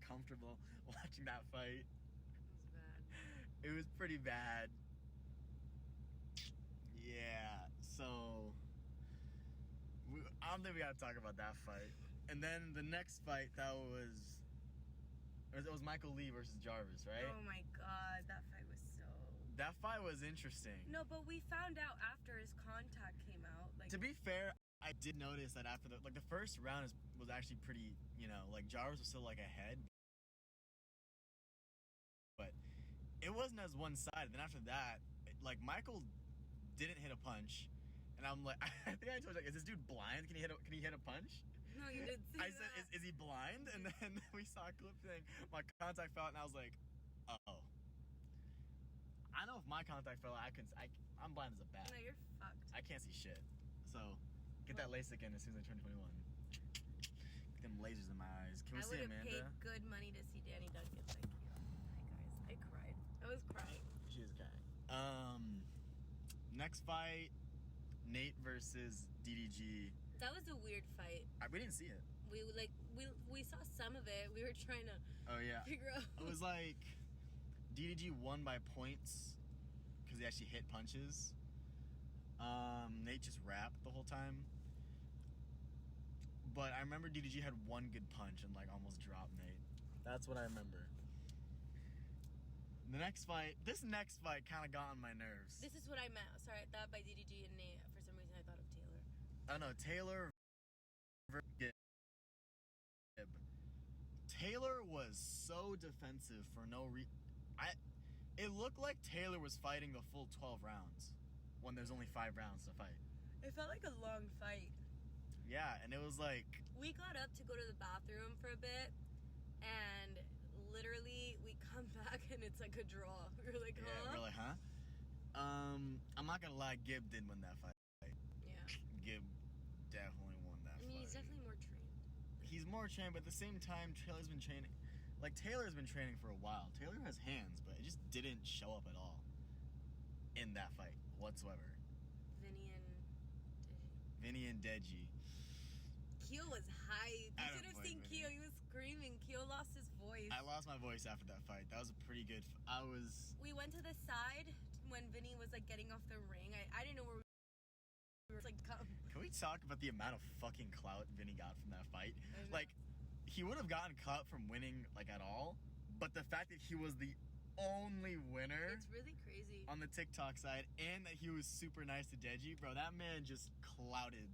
uncomfortable watching that fight. It was bad. It was pretty bad. Yeah, so I don't think we gotta talk about that fight. And then the next fight, it was Michael Lee versus Jarvis, right? Oh my god, that fight was so... That fight was interesting. No, but we found out after his contact came out. Like, to be fair, I did notice that after the first round was actually pretty, like Jarvis was still like ahead. But it wasn't as one-sided. Then after that, like Michael didn't hit a punch. And I'm like, I think I told you, like, is this dude blind? Can he hit a punch? no, you did see I said, is he blind? And then we saw a clip thing. My contact fell out, and I was like, oh. I know if my contact fell out, I'm blind as a bat. No, you're fucked. I can't see shit. So, get that LASIK in as soon as I turn 21. Get them lasers in my eyes. Can we see Amanda? I would have paid good money to see Danny Duncan. Thank you. Hi, guys. I cried. I was crying. She is crying. Next fight, Nate versus DDG. That was a weird fight. We didn't see it. We saw some of it. We were trying to figure out. It was like DDG won by points because he actually hit punches. Nate just rapped the whole time. But I remember DDG had one good punch and like almost dropped Nate. That's what I remember. This next fight kind of got on my nerves. This is what I meant. Sorry, I thought by DDG and Nate. For some reason, I thought of Taylor. Oh no, Taylor versus Gibb. Taylor was so defensive for no reason. It looked like Taylor was fighting the full 12 rounds when there's only 5 rounds to fight. It felt like a long fight. Yeah, and it was like... We got up to go to the bathroom for a bit, and literally we come back and it's like a draw. We were like, huh? Yeah, we're like, huh? I'm not gonna lie, Gibb did win that fight. Yeah. Gibb definitely won that fight. I mean, he's definitely more trained. He's more trained, but at the same time, Taylor's been training. Like, Taylor's been training for a while. Taylor has hands, but it just didn't show up at all in that fight whatsoever. Vinny and Deji. Keo was hype. You should have seen Keo. He was screaming. Keo lost his voice. I lost my voice after that fight. That was a pretty good... We went to the side when Vinny was, like, getting off the ring. I didn't know where we were, like, come. Can we talk about the amount of fucking clout Vinny got from that fight? Like, he would have gotten clout from winning, like, at all, but the fact that he was the only winner... It's really crazy. On the TikTok side, and that he was super nice to Deji, bro, that man just clouded.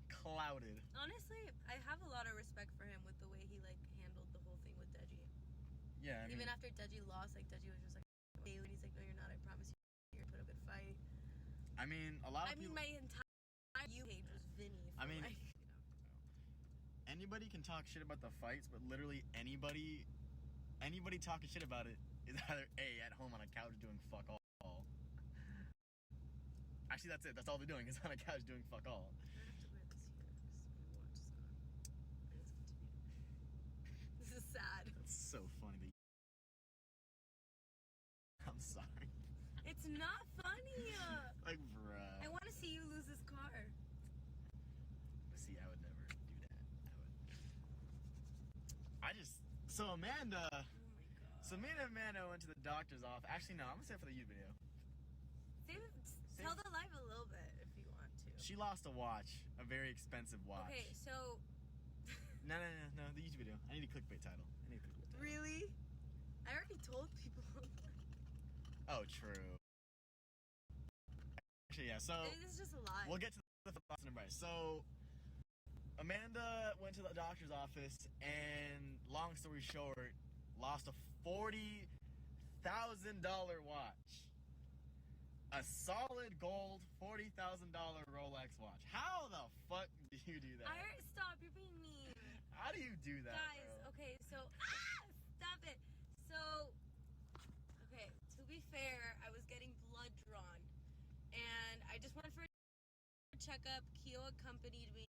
Clouded. Honestly, I have a lot of respect for him with the way he, like, handled the whole thing with Deji. Yeah, Even after Deji lost, like, Deji was just like, hey, and he's like, no, you're not, I promise you, you're gonna put up a good fight. I mean, a lot of people... my entire page was Vinny. Anybody can talk shit about the fights, but literally anybody talking shit about it is either A, at home on a couch doing fuck all. Actually, that's it. That's all they're doing is on a couch doing fuck all. I have to wear this here because my watch is gone. This is sad. That's so funny. I'm sorry. It's not funny. Like, bruh. I want to see you lose this car. See, I would never do that. So Amanda... Oh my god. So me and Amanda went to the doctor's office. Actually, no, I'm gonna say it for the YouTube video. Tell the live a little bit if you want to. She lost a watch, a very expensive watch. Okay, so... No, the YouTube video. I need a clickbait title. Really? I already told people. Oh, true. Actually, yeah, so... This is just a lie. We'll get to the thoughts and advice. So, Amanda went to the doctor's office, and long story short, lost a $40,000 watch. A solid gold $40,000 Rolex watch. How the fuck do you do that? Stop, you're being mean. How do you do that, guys, bro? okay, so... stop it. So, okay, to be fair, I was getting blood drawn. And I just went for a checkup. Keo accompanied me,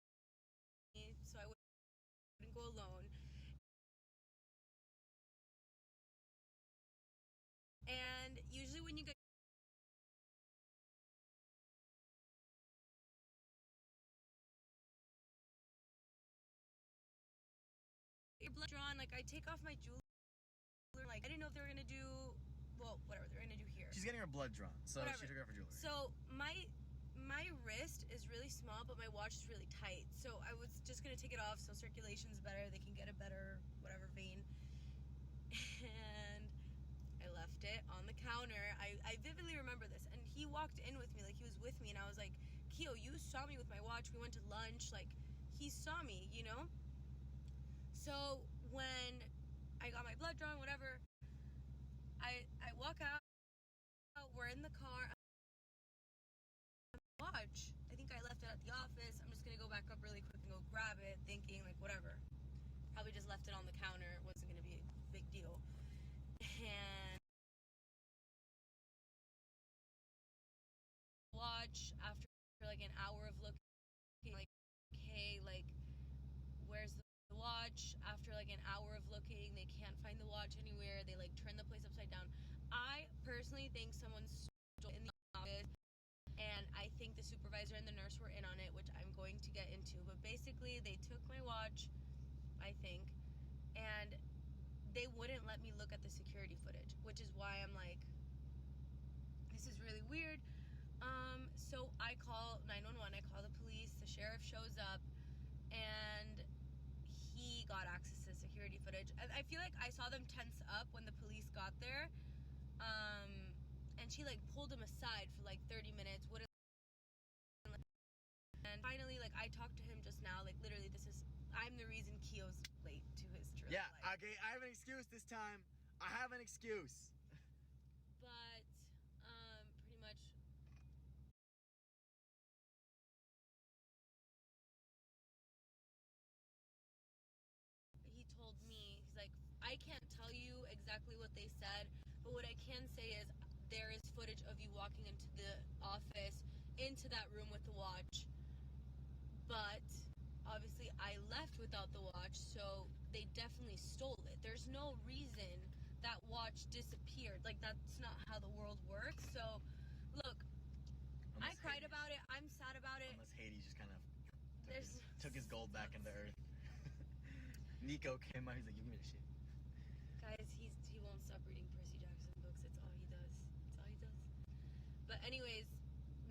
so I wouldn't go alone. And usually when you get your blood drawn. Like, I take off my jewelry. Like, I didn't know if they were gonna do, well, whatever they're gonna do here. She's getting her blood drawn, so Whatever. she took off her jewelry. So my wrist is really small, but my watch is really tight. So I was just gonna take it off so circulation's better. They can get a better whatever vein. And I left it on the counter. I vividly remember this. And he walked in with me, like he was with me, and I was like, Keo, you saw me with my watch. We went to lunch. Like, he saw me, you know? So when I got my blood drawn, whatever, I walk out. We're in the car. Watch. I think I left it at the office. I'm just gonna go back up really quick and go grab it, thinking like whatever. Probably just left it on the counter. It wasn't gonna be a big deal. And watch after like an hour of looking, like, hey, like, where's the watch? After like an hour of looking, they can't find the watch anywhere. They like turn the place upside down. I personally think someone stole in the office, and I think the supervisor and the nurse were in on it, which I'm going to get into. But basically, they took my watch, I think, and they wouldn't let me look at the security footage, which is why I'm like, this is really weird. So I call 911, I call the police, the sheriff shows up, and he got access to the security footage. I feel like I saw them tense up when the police got there, and she like pulled him aside for like 30 minutes, wouldn't, and finally, like, I talked to him just now, like, literally, I'm the reason Keo's late to his Triller Yeah, Live. okay, I have an excuse this time. I have an excuse. But, pretty much, he told me, he's like, I can't tell you exactly what they said, but what I can say is there is footage of you walking into the office, into that room with the watch, but obviously I left without the watch, so they definitely stole it. There's no reason that watch disappeared. Like, that's not how the world works. So, look, I cried about it. I'm sad about it. Unless Hades just kind of took his gold back into the earth. Nico came out, he's like, give me the shit. Guys, he won't stop reading Percy Jackson books. It's all he does. It's all he does. But anyways,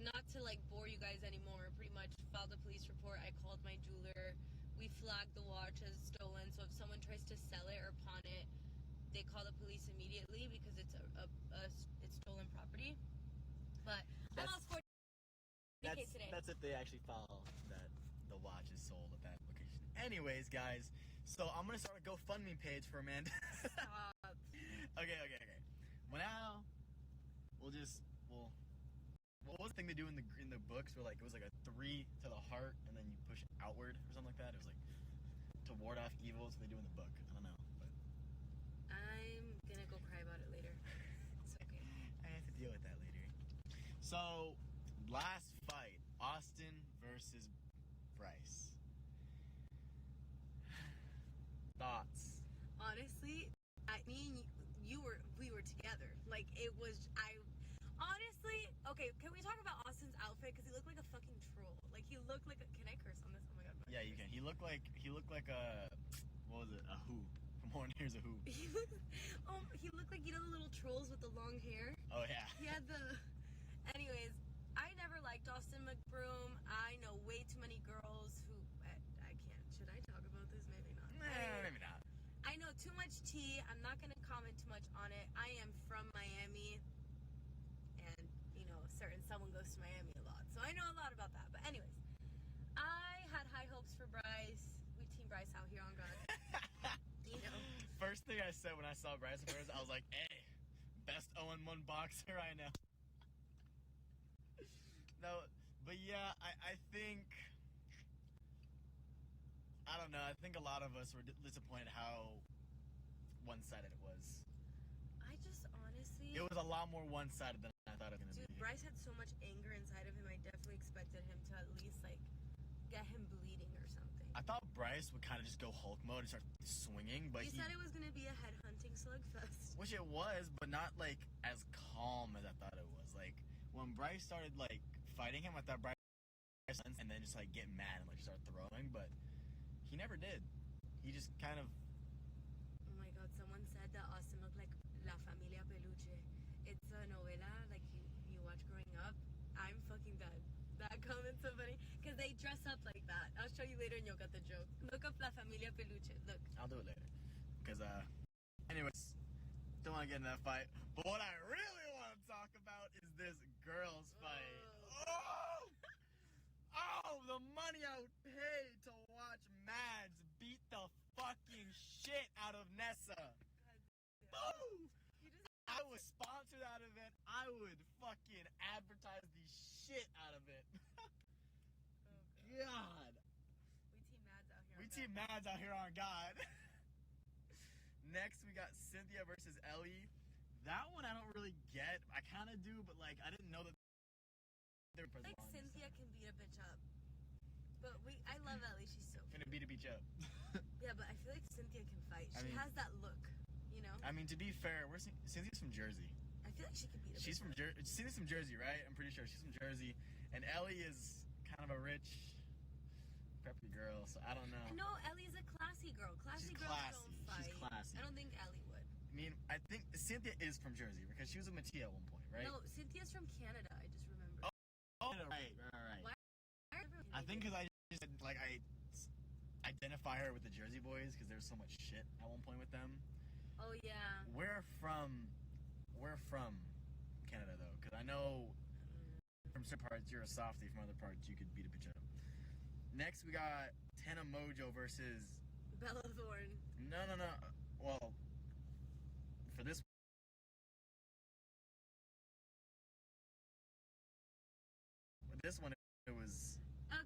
not to like bore you guys anymore, pretty much filed a police report. I called my jeweler. We flagged the watch as stolen, so if someone tries to sell it or pawn it, they call the police immediately because it's it's stolen property. But I'm all for case today. That's if they actually file that the watch is sold at that location. Anyways, guys, so I'm gonna start a GoFundMe page for Amanda. Stop. Okay. Well, now what was the thing they do in the books where like it was like a 3 to the heart and then you push outward or something like that? It was like to ward off evil. That's what they do in the book. I don't know, but I'm gonna go cry about it later. It's okay. I have to deal with that later. So, last fight, Austin versus Bryce. Thoughts? Honestly, we were together. Like, it was, honestly, okay, can we talk about Austin's outfit? Because he looked like a fucking troll. Like, he looked like can I curse on this? Oh my god. Yeah, you can. He looked like a, what was it? A who? From Horn Here's a Who. He looked like, you know, the little trolls with the long hair? Oh, yeah. He had anyways, I never liked Austin McBroom. I know way too many girls who, I can't, should I talk about this? Maybe not. Maybe not. I know too much tea. I'm not going to comment too much on it. I am from Miami, and, you know, someone goes to Miami a lot, so I know a lot about that. But anyways, I had high hopes for Bryce. We team Bryce out here on God. You know. First thing I said when I saw Bryce first, I was like, hey, best 0-1 boxer I know. No, but yeah, I think, I don't know, I think a lot of us were disappointed how one-sided it was. I just honestly... It was a lot more one-sided than I thought it was going to be. Dude, Bryce had so much anger inside of him, I definitely expected him to at least, like, get him bleeding or something. I thought Bryce would kind of just go Hulk mode and start swinging, but he said it was going to be a head-hunting slugfest. Which it was, but not, like, as calm as I thought it was. Like, when Bryce started, like, fighting him, I thought Bryce and then just, like, get mad and, like, start throwing, but he never did. He just kind of that Austin looked like La Familia Peluche. It's a novela like you watch growing up. I'm fucking dead. That comment's so funny because they dress up like that. I'll show you later and you'll get the joke. Look up La Familia Peluche. Look. I'll do it later. Because, anyways, don't want to get in that fight. But what I really want to talk about is this girls' fight. Oh! Oh, the money I would pay to watch Mads beat the fucking shit out of Nessa. Boom! I would sponsor that event. I would fucking advertise the shit out of it. God. We team Mads out here on God. Next, we got Cynthia versus Ellie. That one I don't really get. I kind of do, but like I didn't know that. Like Cynthia can beat a bitch up, but I love Ellie. She's so Finna beat a bitch up. Yeah, but I feel like Cynthia can fight. She has that look, you know. I mean, to be fair, Cynthia's from Jersey. I feel like she could beat a bitch up. Cynthia's from Jersey, right? I'm pretty sure she's from Jersey, and Ellie is kind of a rich, preppy girl. So I don't know. No, Ellie's a classy girl. Classy girls don't fight. She's classy. I don't think Ellie would. I mean, I think Cynthia is from Jersey because she was a Mattia at one point, right? No, Cynthia's from Canada. I just remembered. Oh, right. Why I think because I just like I identify her with the Jersey boys because there's so much shit at one point with them. Oh yeah. We're from Canada though, because I know from certain parts you're a softie, from other parts you could beat a bitch up. Next we got Tana Mojo versus Bella Thorne. No. Well, for this one it was.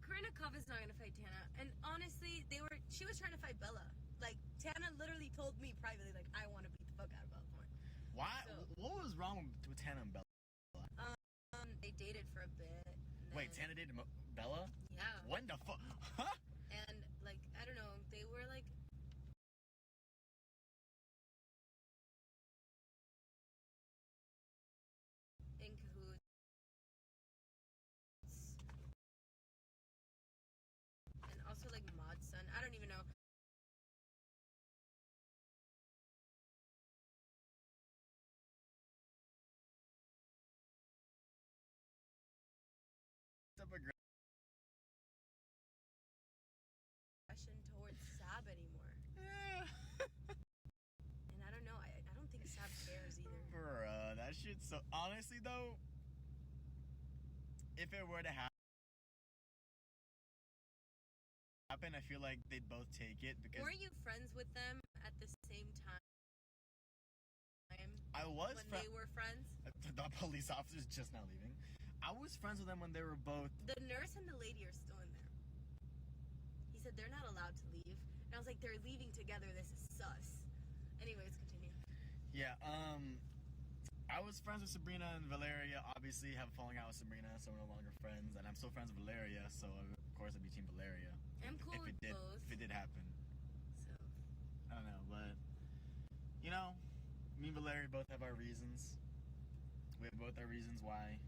Karina Kava's not gonna fight Tana, and honestly, she was trying to fight Bella. Like Tana literally told me privately, like I want to beat the fuck out of Bella Thorne. Why? So, what was wrong with Tana and Bella? They dated for a bit. Wait, Tana dated Bella? Yeah. When the fuck? Huh? And like I don't know, they were like. In cahoots. And also like Maud's son. I don't even know. Towards Sab anymore. And I don't know. I don't think Sab cares either. Bruh, that shit. So honestly though, if it were to happen, I feel like they'd both take it because. Were you friends with them at the same time? I was when they were friends. The police officers just now leaving. I was friends with them when they were both. The nurse and the lady are still in there. He said they're not allowed to leave. And I was like, they're leaving together. This is sus. Anyways, continue. Yeah, I was friends with Sabrina and Valeria. Obviously, have a falling out with Sabrina, so we're no longer friends. And I'm still friends with Valeria, so of course I'd be Team Valeria. I'm cool with both. If it did happen. So. I don't know, but you know, me and Valeria both have our reasons. We have both our reasons why.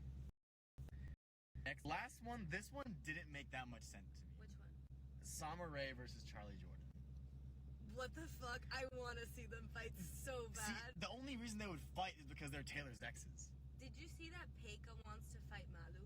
Next, last one. This one didn't make that much sense to me. Which one? Summer Rae versus Charlie Jordan. What the fuck? I want to see them fight so bad. See, the only reason they would fight is because they're Taylor's exes. Did you see that Peika wants to fight Malu?